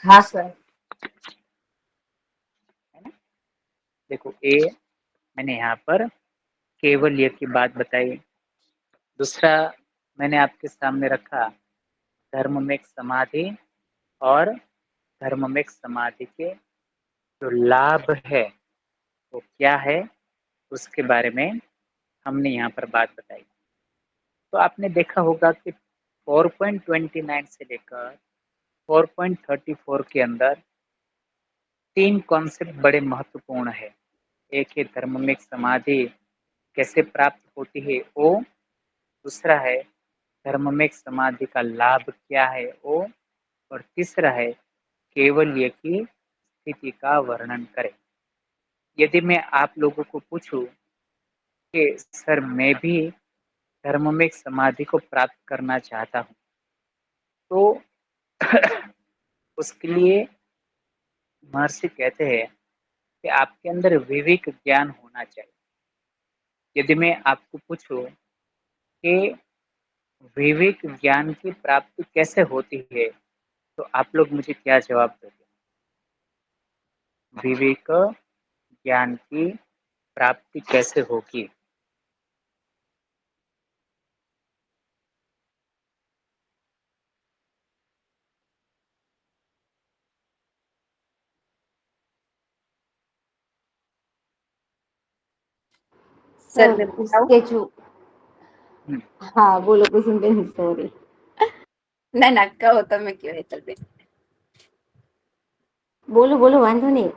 हाँ सर। है ना। देखो ए मैंने यहाँ पर केवल ये की बात बताई। दूसरा मैंने आपके सामने रखा धर्ममेक समाधि और धर्ममेक समाधि के जो लाभ है वो क्या है, उसके बारे में हमने यहाँ पर बात बताई। तो आपने देखा होगा कि 4.29 से लेकर 4.34 के अंदर तीन कॉन्सेप्ट बड़े महत्वपूर्ण है। एक है धर्ममेक समाधि कैसे प्राप्त होती है वो, दूसरा है धर्ममेक समाधि का लाभ क्या है वो, और तीसरा है केवल ये की स्थिति का वर्णन करें। यदि मैं आप लोगों को पूछूं कि सर मैं भी धर्ममेक समाधि को प्राप्त करना चाहता हूँ, तो उसके लिए महर्षि कहते हैं कि आपके अंदर विवेक ज्ञान होना चाहिए। यदि मैं आपको पूछूं कि विवेक ज्ञान की प्राप्ति कैसे होती है, तो आप लोग मुझे क्या जवाब दोगे? विवेक ज्ञान की प्राप्ति कैसे होगी? सर सर मैं बताऊं? उसके जो, हम्म, हाँ बोलो कुछ सुनते नहीं, सॉरी। ના ના કહો તમે કયો હેતલબેન. બોલો બોલો, વાંધો નહીં.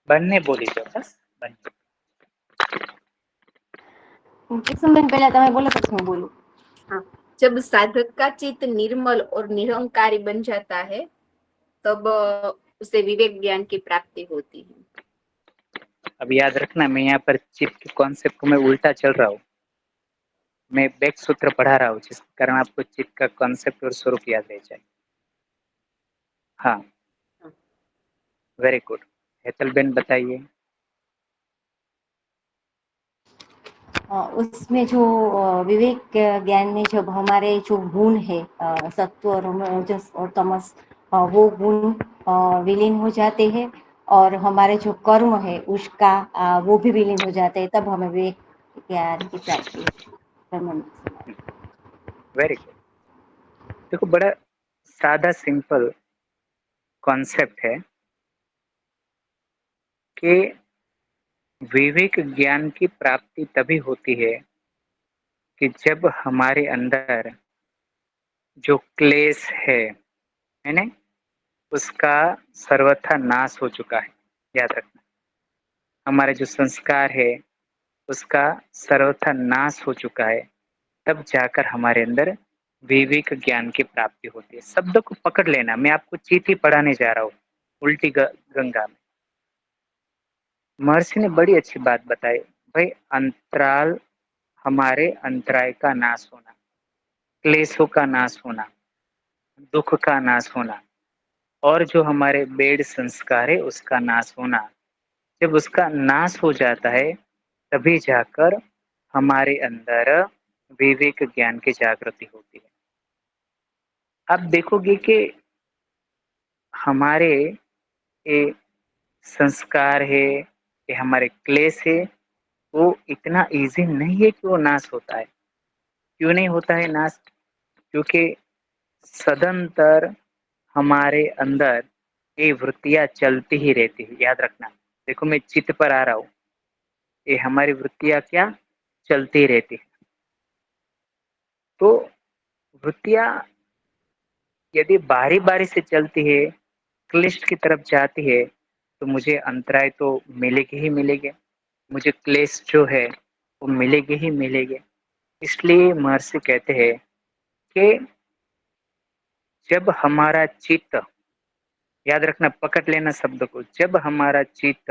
બંને બોલી દો બસ, બંને. કુસુમબેન પહેલા તમે બોલો પછી હું બોલું. हाँ, जब साधक का चित्त निर्मल और निरंकारी बन जाता है तब उसे विवेक ज्ञान की प्राप्ति होती है. अब याद रखना मैं यहाँ पर चित्त के कॉन्सेप्ट को मैं उल्टा चल रहा हूँ। मैं बैक सूत्र पढ़ा रहा हूँ जिसके कारण आपको चित्त का कॉन्सेप्ट और स्वरूप याद रह जाए। हाँ, वेरी गुड। हेतल बेन बताइए। उसमें जो विवेक ज्ञान में जब हमारे जो गुण है, सत्व और रजस और तमस, वो गुण विलीन हो जाते हैं और हमारे जो कर्म है उसका वो भी विलीन हो जाते हैं, तब हमें विवेक ज्ञान की प्राप्ति होती है। Very good. देखो बड़ा सादा सिंपल कॉन्सेप्ट है कि विवेक ज्ञान की प्राप्ति तभी होती है कि जब हमारे अंदर जो क्लेश है ना, उसका सर्वथा नाश हो चुका है। याद रखना, हमारे जो संस्कार है उसका सर्वथा नाश हो चुका है, तब जाकर हमारे अंदर विवेक ज्ञान की प्राप्ति होती है। शब्द को पकड़ लेना, मैं आपको चिट्ठी पढ़ाने जा रहा हूँ उल्टी गंगा में। महर्षि ने बड़ी अच्छी बात बताई, भाई अंतराल, हमारे अंतराय का नाश होना, क्लेशों का नाश होना, दुख का नाश होना, और जो हमारे बेड संस्कार है उसका नाश होना। जब उसका नाश हो जाता है तभी जाकर हमारे अंदर विवेक ज्ञान की जागृति होती है। आप देखोगे कि हमारे ये संस्कार है, ये हमारे क्लेश है, वो इतना इजी नहीं है कि वो नाश होता है। क्यों नहीं होता है नाश? क्योंकि सदंतर हमारे अंदर ये वृत्तियां चलती ही रहती है। याद रखना, देखो मैं चित्त पर आ रहा हूँ, ये हमारी वृत्तियां क्या चलती रहती है। तो वृत्तियां यदि बारी बारी से चलती है, क्लिष्ट की तरफ जाती है, तो मुझे अंतराय तो मिलेगी ही मिलेगी, मुझे क्लेश जो है वो मिलेगी ही मिलेगी। इसलिए महर्षि कहते हैं कि जब हमारा चित्त, याद रखना पकड़ लेना शब्द को, जब हमारा चित्त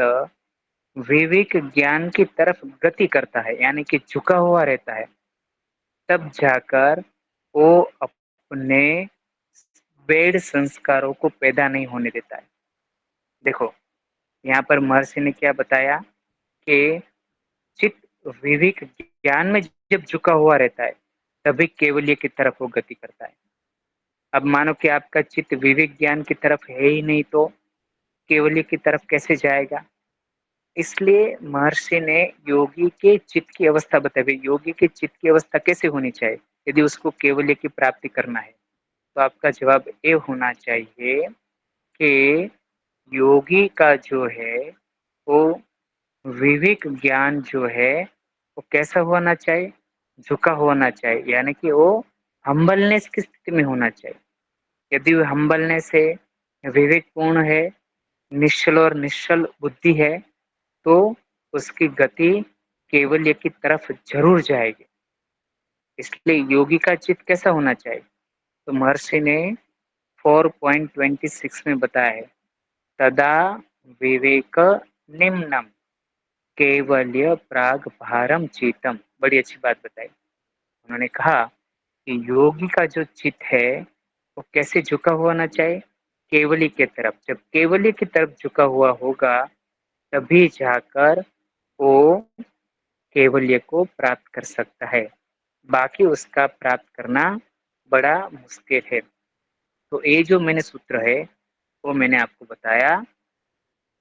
विवेक ज्ञान की तरफ गति करता है यानी कि झुका हुआ रहता है, तब जाकर वो अपने वेद संस्कारों को पैदा नहीं होने देता है। देखो यहाँ पर महर्षि ने क्या बताया कि चित्त विवेक ज्ञान में जब झुका हुआ रहता है तभी केवल्य की तरफ वो गति करता है। अब मानो कि आपका चित्त विवेक ज्ञान की तरफ है ही नहीं, तो केवल्य की तरफ कैसे जाएगा? इसलिए महर्षि ने योगी के चित्त की अवस्था बताई। योगी के चित्त की अवस्था कैसे होनी चाहिए यदि उसको केवल्य की प्राप्ति करना है? तो आपका जवाब ये होना चाहिए कि योगी का जो है वो विवेक ज्ञान जो है वो कैसा होना चाहिए? झुका होना चाहिए, यानी कि वो हम्बलनेस की स्थिति में होना चाहिए। यदि वो हम्बलनेस है, विवेकपूर्ण है, निश्चल और निश्चल बुद्धि है, तो उसकी गति केवल्य की तरफ जरूर जाएगी। इसलिए योगी का चित्त कैसा होना चाहिए? तो महर्षि ने 4.26 में बताया है, तदा विवेक निम्नम केवल्य प्राग भारम चीतम। बड़ी अच्छी बात बताई। उन्होंने कहा कि योगी का जो चित्त है वो कैसे झुका हुआ होना चाहिए? केवली की तरफ। जब केवली की तरफ झुका हुआ होगा तभी जाकर वो केवल्य को प्राप्त कर सकता है, बाकी उसका प्राप्त करना बड़ा मुश्किल है। तो ये जो मैंने सूत्र है वो मैंने आपको बताया,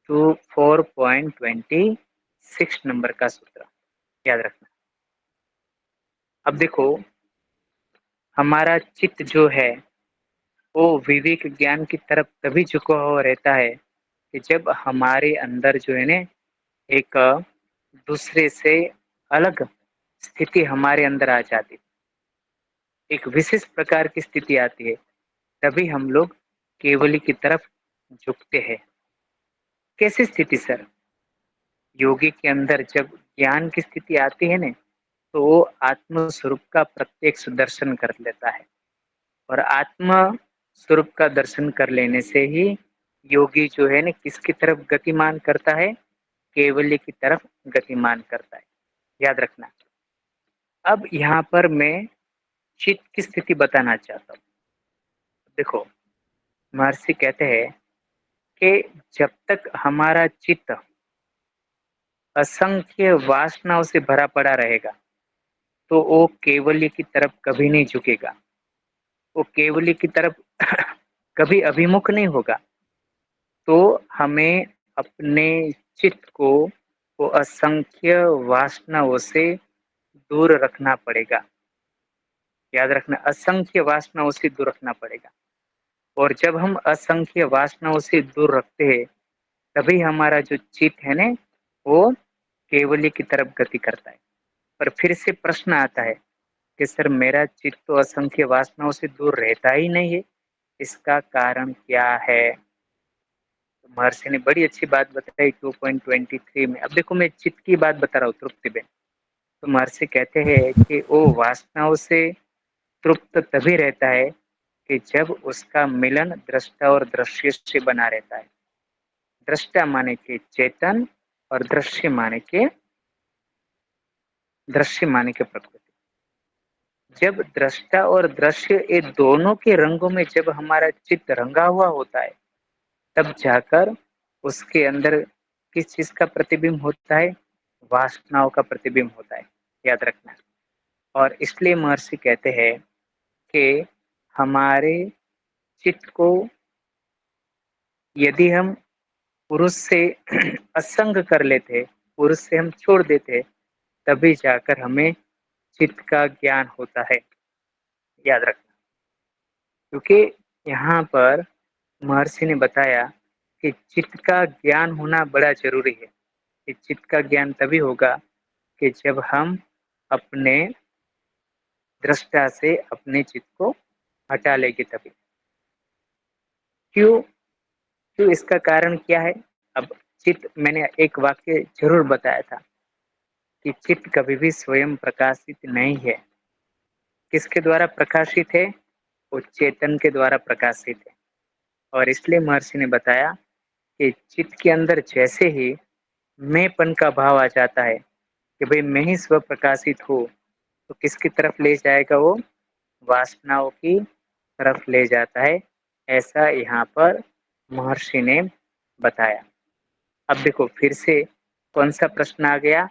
तो 4.26 नंबर का सूत्र याद रखना। अब देखो, हमारा चित्त जो है वो विवेक ज्ञान की तरफ तभी झुका हुआ रहता है कि जब हमारे अंदर जो है ना एक दूसरे से अलग स्थिति हमारे अंदर आ जाती, एक विशेष प्रकार की स्थिति आती है, तभी हम लोग केवली की तरफ झुकते हैं। कैसी स्थिति सर? योगी के अंदर जब ज्ञान की स्थिति आती है ना, तो वो आत्म स्वरूप का प्रत्यक्ष दर्शन कर लेता है, और आत्म स्वरूप का दर्शन कर लेने से ही योगी जो है ना किसकी तरफ गतिमान करता है? केवल्य की तरफ गतिमान करता है। याद रखना। अब यहाँ पर मैं चित्त की स्थिति बताना चाहता हूँ। देखो, महर्षि कहते हैं कि जब तक हमारा चित्त असंख्य वासनाओं से भरा पड़ा रहेगा तो वो केवल्य की तरफ कभी नहीं झुकेगा, वो केवल्य की तरफ कभी अभिमुख नहीं होगा। तो हमें अपने चित्त को वो असंख्य वासनाओं से दूर रखना पड़ेगा। याद रखना, असंख्य वासनाओं से दूर रखना पड़ेगा। और जब हम असंख्य वासनाओं से दूर रखते हैं तभी हमारा जो चित्त है ना वो केवल्य की तरफ गति करता है। पर फिर से प्रश्न आता है कि सर मेरा चित्त तो असंख्य वासनाओं से दूर रहता ही नहीं है, इसका कारण क्या है? तो महर्षि ने बड़ी अच्छी बात बताई 2.23 में। अब देखो, मैं चित्त की बात बता रहा हूँ तृप्ति में। तो महर्षि कहते हैं कि वो वासनाओं से तृप्त तभी रहता है कि जब उसका मिलन दृष्टा और दृश्य से बना रहता है। दृष्टा माने के चेतन और दृश्य माने के प्रकृति। जब दृष्टा और दृश्य ये दोनों के रंगों में जब हमारा चित्त रंगा हुआ होता है तब जाकर उसके अंदर किस चीज का प्रतिबिंब होता है? वासनाओं का प्रतिबिंब होता है। याद रखना। और इसलिए महर्षि कहते हैं कि हमारे चित्त को यदि हम पुरुष से असंग कर लेते, पुरुष से हम छोड़ देते, तभी जाकर हमें चित्त का ज्ञान होता है। याद रखना। क्योंकि यहाँ पर महर्षि ने बताया कि चित्त का ज्ञान होना बड़ा जरूरी है। कि चित्त का ज्ञान तभी होगा कि जब हम अपने दृष्टा से अपने चित्त को हटा लेंगे तभी। क्यों? क्यों, इसका कारण क्या है? अब चित्त, मैंने एक वाक्य जरूर बताया था कि चित्त कभी भी स्वयं प्रकाशित नहीं है। किसके द्वारा प्रकाशित है? वो चेतन के द्वारा प्रकाशित है। और इसलिए महर्षि ने बताया कि चित्त के अंदर जैसे ही मैंपन का भाव आ जाता है कि भाई मैं ही स्व प्रकाशित हूँ, तो किसकी तरफ ले जाएगा? वो वासनाओं की तरफ ले जाता है। ऐसा यहाँ पर महर्षि ने बताया। अब देखो, फिर से कौन सा प्रश्न आ गया?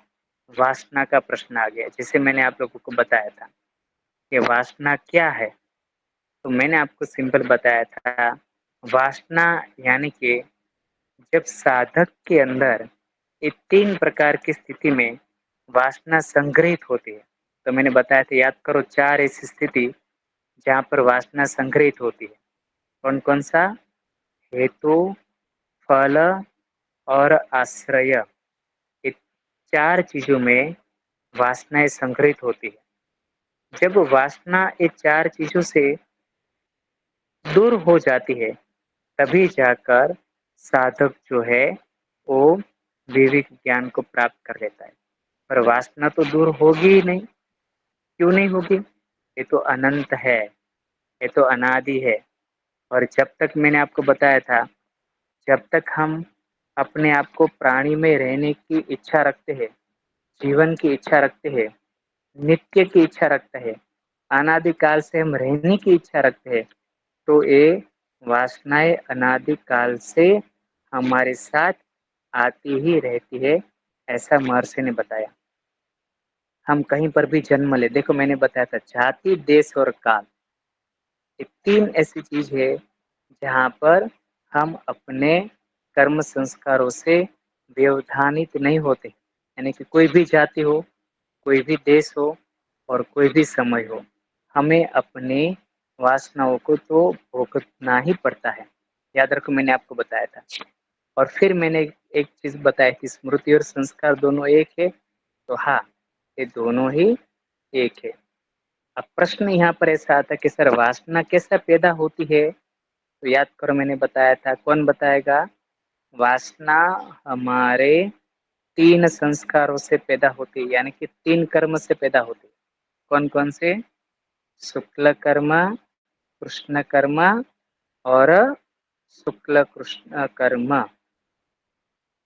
वासना का प्रश्न आ गया। जैसे मैंने आप लोगों को बताया था कि वासना क्या है, तो मैंने आपको सिंपल बताया था, वासना यानी कि जब साधक के अंदर ये 3 प्रकार की स्थिति में वासना संग्रहित होती है। तो मैंने बताया था, याद करो 4 ऐसी स्थिति जहाँ पर वासना संग्रहित होती है। कौन-कौन सा? हेतु, फल और आश्रय। ये 4 चीज़ों में वासनाएँ संग्रहित होती है। जब वासना ये 4 चीज़ों से दूर हो जाती है, तभी जाकर साधक जो है वो विवेक ज्ञान को प्राप्त कर लेता है। पर वासना तो दूर होगी ही नहीं। क्यों नहीं होगी? ये तो अनंत है, ये तो अनादि है। और जब तक मैंने आपको बताया था, जब तक हम अपने आप को प्राणी में रहने की इच्छा रखते हैं, जीवन की इच्छा रखते हैं, नित्य की इच्छा रखते हैं, अनादिकाल से हम रहने की इच्छा रखते हैं, तो ये वासनाएं अनादिकाल से हमारे साथ आती ही रहती है, ऐसा महर्षि ने बताया। हम कहीं पर भी जन्म ले, देखो मैंने बताया था जाति, देश और काल, ये 3 ऐसी चीज है जहाँ पर हम अपने कर्म संस्कारों से व्यवधानित नहीं होते। यानी कि कोई भी जाति हो, कोई भी देश हो और कोई भी समय हो, हमें अपनी वासनाओं को तो भुगतना ही पड़ता है। याद रखो मैंने आपको बताया था। और फिर मैंने एक चीज बताई थी, स्मृति और संस्कार दोनों एक है। तो हाँ, ये दोनों ही एक है। अब प्रश्न यहाँ पर ऐसा आता है कि सर वासना कैसे पैदा होती है? तो याद करो मैंने बताया था, कौन बताएगा? वासना हमारे 3 संस्कारों से पैदा होती है, यानी कि 3 कर्म से पैदा होती है। कौन कौन से? शुक्ल कर्म, कृष्ण कर्म और शुक्ल कृष्ण कर्म।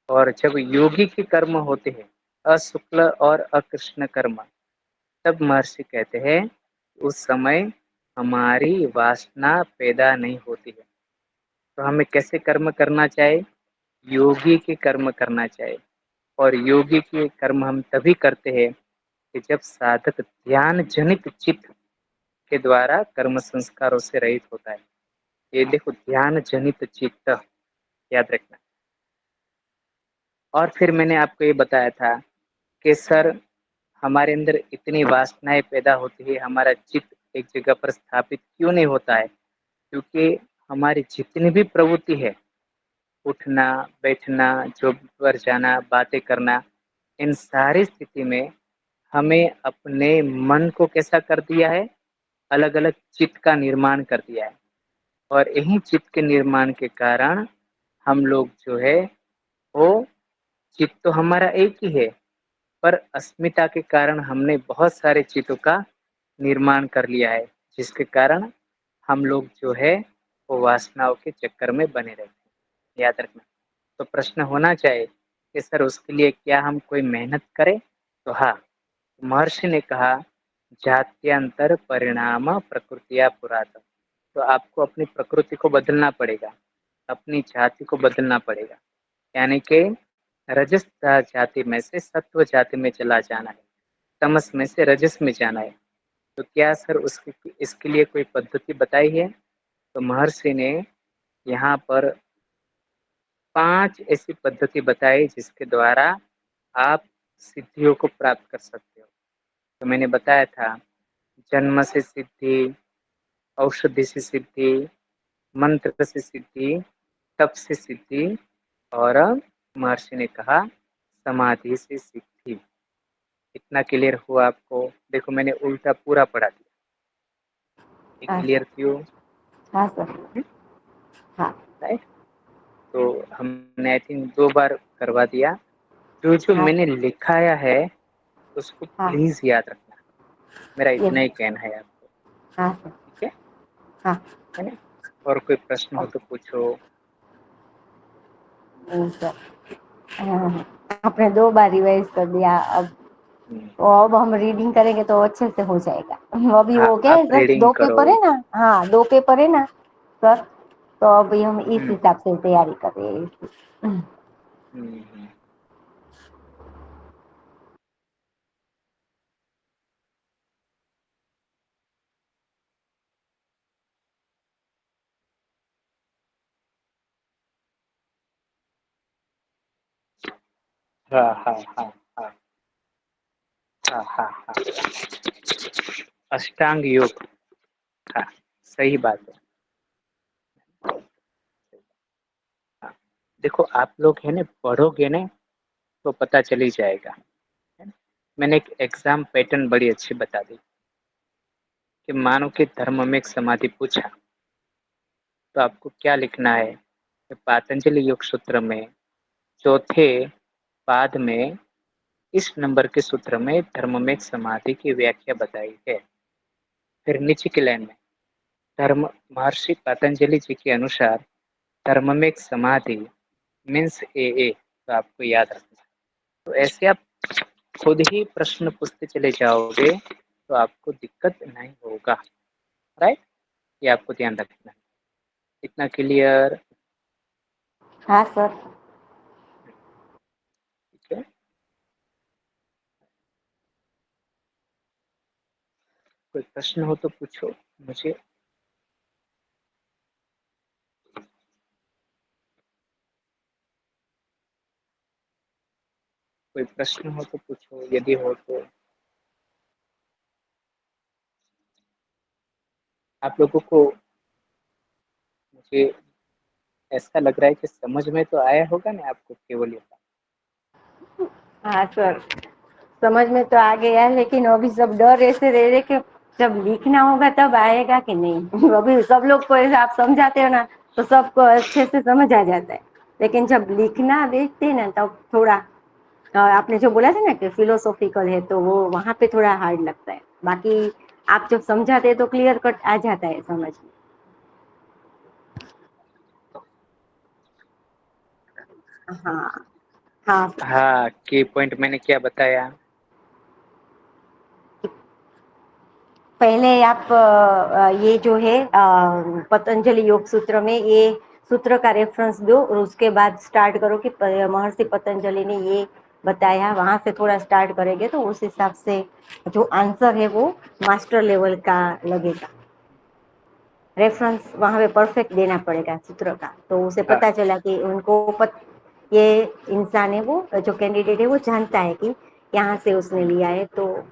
और जब योगी के कर्म होते हैं, अशुक्ल और अकृष्ण कर्म, तब महर्षि कहते हैं उस समय हमारी वासना पैदा नहीं होती है। तो हमें कैसे कर्म करना चाहिए? योगी के कर्म करना चाहिए। और योगी के कर्म हम तभी करते हैं कि जब साधक ध्यान जनित चित्त के द्वारा कर्म संस्कारों से रहित होता है। ये देखो, ध्यान जनित चित्त, याद रखना। और फिर मैंने आपको ये बताया था कि सर हमारे अंदर इतनी वासनाएं पैदा होती है, हमारा चित्त एक जगह पर स्थापित क्यों नहीं होता है? क्योंकि हमारी जितनी भी प्रवृत्ति है, उठना, बैठना, जॉब पर जाना, बातें करना, इन सारी स्थिति में हमें अपने मन को कैसा कर दिया है? अलग अलग चित्त का निर्माण कर दिया है। और यही चित्त के निर्माण के कारण हम लोग जो है वो, चित्त तो हमारा एक ही है, पर अस्मिता के कारण हमने बहुत सारे चित्तों का निर्माण कर लिया है, जिसके कारण हम लोग जो है वो वासनाओं के चक्कर में बने रहते हैं। याद रखना। तो प्रश्न होना चाहिए कि सर उसके लिए क्या हम कोई मेहनत करें? तो हाँ, महर्षि ने कहा जात्यांतर परिणाम प्रकृतिया पुरातन। तो आपको अपनी प्रकृति को बदलना पड़ेगा, अपनी जाति को बदलना पड़ेगा। यानी कि रजस जाति में से सत्व जाति में चला जाना है, तमस में से रजस में जाना है। तो क्या सर उसकी इसके लिए कोई पद्धति बताई है? तो महर्षि ने यहाँ पर 5 ऐसी पद्धति बताई जिसके द्वारा आप सिद्धियों को प्राप्त कर सकते हो। तो मैंने बताया था, जन्म से सिद्धि, औषधि से सिद्धि, मंत्र से सिद्धि, तप से सिद्धि और महर्षि ने कहा समाधि से सिद्धि। इतना क्लियर हुआ आपको? देखो मैंने उल्टा पूरा पढ़ा दिया। ये हाँ क्लियर सर। क्यों? हाँ सर। हाँ। राइट। तो हमने आई थिंक 2 बार करवा दिया। जो जो हाँ मैंने लिखाया है उसको हाँ। प्लीज याद रखना। मेरा ये। इतना ही कहना है आपको। हाँ सर। ठीक है? हाँ। है ना? और कोई प्रश्न हो तो पूछो। नहीं सर। आपने 2 बार रिवाइज कर दिया अब। हम्म, तो अब हम रीडिंग करेंगे तो अच्छे से हो जाएगा। अभी हाँ वो क्या है आप सर, रीडिंग 2 पेपर करो। है ना। हाँ, 2 पेपर है ना सर। तो अभी हम इस हम्म हिसाब से तैयारी कर रहे हैं। हम्म। हाँ हाँ हाँ हाँ हाँ हाँ हाँ, अष्टांग योग। हाँ, सही बात है। हाँ, देखो आप लोग है ना, पढ़ोगे ना तो पता चल ही जाएगा, है ना? मैंने एक एग्जाम पैटर्न बड़ी अच्छी बता दी कि मानो कि धर्म में एक समाधि पूछा तो आपको क्या लिखना है कि पातंजलि योग सूत्र में चौथे पाद में इस नंबर के सूत्र में धर्म में एक समाधि की व्याख्या बताई है। फिर नीचे की लाइन में धर्म महर्षि पतंजलि जी के अनुसार धर्म में एक समाधि मीन्स ए, तो आपको याद रखना। तो ऐसे आप खुद ही प्रश्न पूछते चले जाओगे तो आपको दिक्कत नहीं होगा। राइट, ये आपको ध्यान रखना है। इतना क्लियर? हाँ सर। ठीक है, कोई प्रश्न हो तो पूछो मुझे। कोई प्रश्न हो तो पूछो, यदि हो तो। आप लोगों को मुझे ऐसा लग रहा है कि समझ में तो आया होगा ना आपको केवल ये। हाँ सर, समझ में तो आ गया, लेकिन अभी सब डर ऐसे रह रहे कि जब लिखना होगा तब आएगा कि नहीं। अभी सब लोग को ऐसे आप समझाते हो ना तो सबको अच्छे से समझ आ जाता है, लेकिन जब लिखना देखते हैं ना तब थोड़ा आपने जो बोला था ना कि फिलोसॉफिकल है तो वो वहां पे थोड़ा हार्ड लगता है। बाकी आप जब समझाते हैं तो क्लियर कट आ जाता है समझ में। हाँ हाँ सर। हाँ, की पॉइंट मैंने क्या बताया? पहले आप ये जो है पतंजलि योग सूत्र में ये सूत्र का रेफरेंस दो और उसके बाद स्टार्ट करो कि महर्षि पतंजलि ने ये बताया, वहां से थोड़ा स्टार्ट करेंगे तो उस हिसाब से जो आंसर है वो मास्टर लेवल का लगेगा। रेफरेंस वहां पे परफेक्ट देना पड़ेगा सूत्र का, तो उसे हाँ, पता चला कि ये इंसान है, वो जो कैंडिडेट है वो जानता है कि यहाँ से उसने लिया है, तो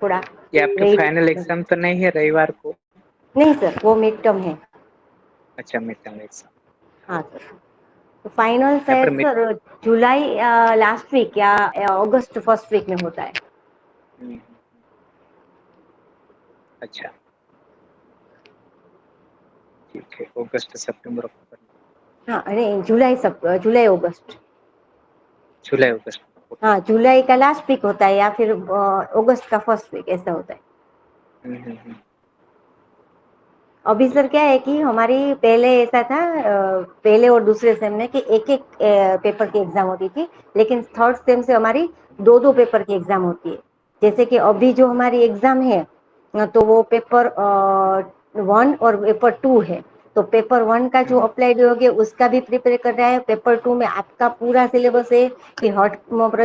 थोड़ा ये आपके रेट। फाइनल एग्जाम तो नहीं है रविवार को? नहीं सर, वो मिड टर्म है। अच्छा, मिड टर्म एग्जाम। हाँ सर, तो फाइनल यहाँ पर शायद मिड। सर जुलाई लास्ट वीक या अगस्त फर्स्ट वीक में होता है। अच्छा, ठीक है, अगस्त सितंबर अक्टूबर। हाँ नहीं, जुलाई अगस्त। जुलाई अगस्त। हाँ, जुलाई का लास्ट वीक होता है या फिर अगस्त का फर्स्ट वीक ऐसा होता है। हम्म। अभी सर क्या है कि हमारी पहले ऐसा था, पहले और दूसरे सेम में कि एक एक पेपर की एग्जाम होती थी, लेकिन थर्ड सेम से हमारी दो दो पेपर की एग्जाम होती है। जैसे कि अभी जो हमारी एग्जाम है तो वो पेपर 1 और पेपर 2 है। तो पेपर 1 का जो अप्लाइड होगे उसका भी प्रिपेयर कर रहा है। पेपर 2 में आपका पूरा सिलेबस है कि हॉट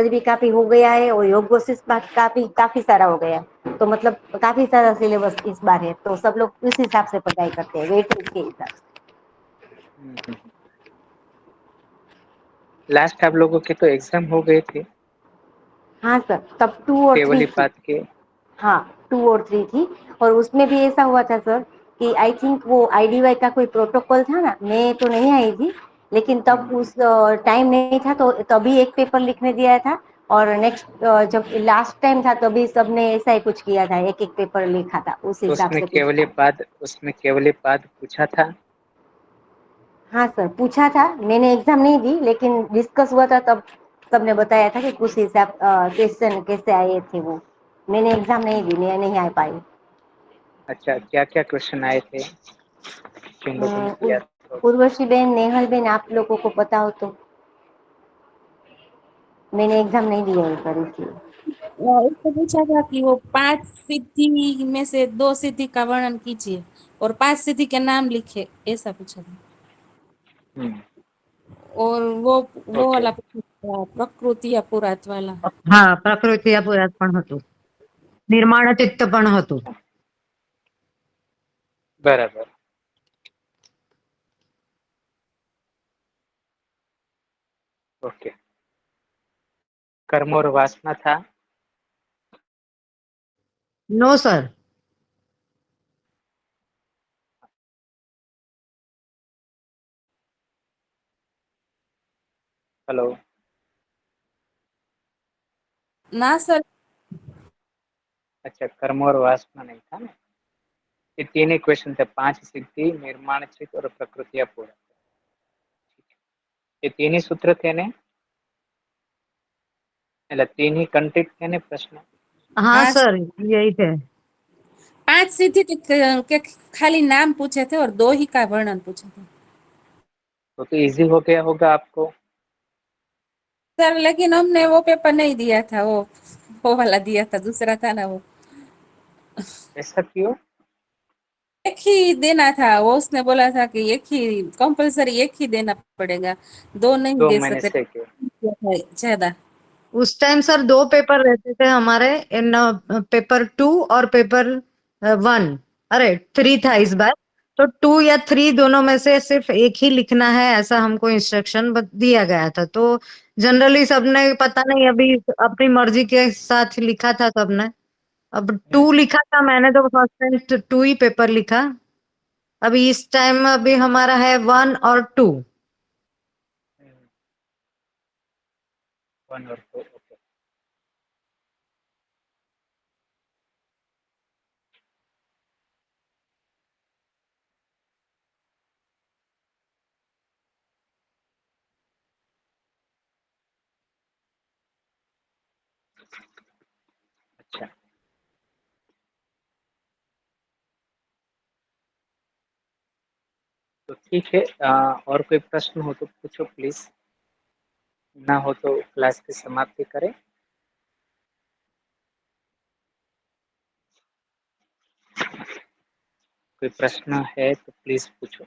भी काफी हो गया है और योगोसिस काफी सारा हो गया है। तो मतलब काफी सारा सिलेबस इस बार है, तो सब लोग उस हिसाब से पढ़ाई करते हैं, वेटेज के हिसाब से। लास्ट आप लोगों के तो एग्जाम हो गए थे हाँ सर, तब 2 और 3 केवली थी। बात के। हाँ, 2 और 3 थी। और उसमें भी ऐसा हुआ था सर कि आई थिंक वो आईडीवाई का कोई प्रोटोकॉल था ना, मैं तो नहीं आई थी, लेकिन तब उस टाइम नहीं था तो तभी एक पेपर लिखने दिया था। और नेक्स्ट जब लास्ट टाइम था तभी सबने ऐसा ही कुछ किया था, एक एक पेपर लिखा था, उस तो हिसाब उसमें से कुछ केवली था। बात उसमें केवली बात पूछा था। हाँ सर, पूछा था, मैंने एग्जाम नहीं दी लेकिन डिस्कस हुआ था तब सबने बताया था कि कुछ हिसाब क्वेश्चन कैसे आए थे वो। मैंने एग्जाम नहीं दी, मैं नहीं आ पाई। अच्छा, क्या क्या क्वेश्चन आए थे जिन लोगों ने दिया था? उर्वशी बेन, नेहल बेन, आप लोगों को पता हो तो। मैंने एग्जाम नहीं दिया है सर, इसलिए। उसको पूछा था कि वो 5 सिद्धि में से 2 सिद्धि का वर्णन कीजिए और 5 सिद्धि के नाम लिखे, ऐसा पूछा था। और वो ओके, वाला पूछा था, प्रकृति या पुरात वाला। હા પ્રકૃતિ અપુરાત પણ હતું, નિર્માણ ચિત્ત પણ હતું. बराबर। ओके। कर्म और वासना था? No sir. हेलो, ना सर। अच्छा, कर्म और वासना नहीं था ना। ये तीन ही क्वेश्चन थे, 5 सिद्धि, निर्माण चित्त और प्रकृति पूरा। ये तीन ही सूत्र थे ने, એટલે तीन ही कंटेंट थे ने प्रश्न। हाँ हाँ सर, यही थे। 5 सिद्धि के खाली नाम पूछे थे और 2 ही का वर्णन पूछे थे तो इजी हो गया होगा आपको। सर, लेकिन हमने वो पेपर नहीं दिया था, वो वाला दिया था, दूसरा था ना वो। ऐसा क्यों? एक ही देना था वो, उसने बोला था कि एक ही कंपलसरी, एक ही देना पड़ेगा, 2 नहीं दो दे महीने सकते से क्यों? ज्यादा। उस टाइम सर 2 पेपर रहते थे हमारे, इन पेपर 2 और पेपर 1। अरे 3 था इस बार। तो 2 या 3 दोनों में से सिर्फ एक ही लिखना है, ऐसा हमको इंस्ट्रक्शन दिया गया था। तो जनरली सबने पता नहीं अभी अपनी मर्जी के साथ लिखा था सबने। अब 2 लिखा था मैंने, तो फर्स्ट टाइम 2 ही पेपर लिखा। अभी इस टाइम अभी हमारा है 1 और 2। 1 और 2, ओके। अच्छा, तो ठीक है, और कोई प्रश्न हो तो पूछो प्लीज, ना हो तो क्लास की समाप्ति करें। कोई प्रश्न है तो प्लीज पूछो,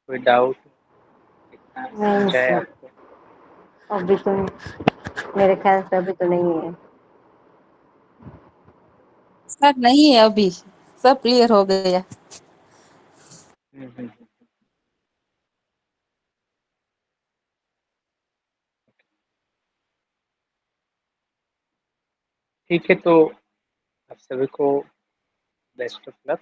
कोई डाउट, कितना नहीं समझाए सर, आपको? अभी तो मेरे ख्याल से अभी तो नहीं है। सर नहीं है अभी, सब क्लियर हो गया। हम्म। ठीक है, तो आप सभी को best of luck.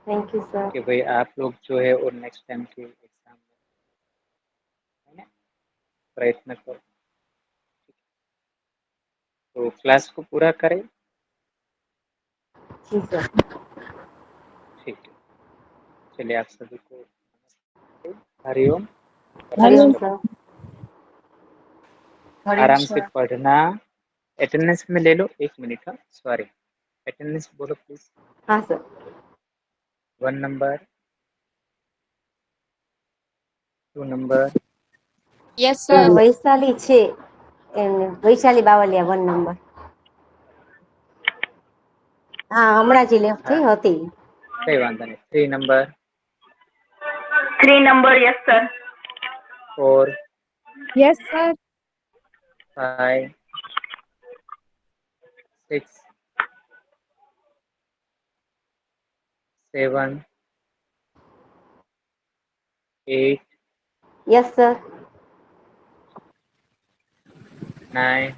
Thank you sir. कि भाई आप लोग जो है और नेक्स्ट टाइम के एग्जाम में प्रयत्न करो, तो क्लास को पूरा करें। जी सर। ठीक है, चलिए आप सभी को नमस्ते, हरिओम और Hariom best of sir. Luck. आराम से पढ़ना। अटेंडेंस में ले लो, 1 मिनट का, सॉरी। अटेंडेंस बोलो प्लीज। हाँ sir. 1 number, 2 number, yes sir. Vaishali છે, વૈશાલી બાવલિયા 1 નંબર. હા, હમણાં જ લેફ્ટ થઈ હતી. कई वांधा नहीं। 3 number, 3 number, yes sir. 4, yes sir. 5, 6, 7, 8, yes sir. 9,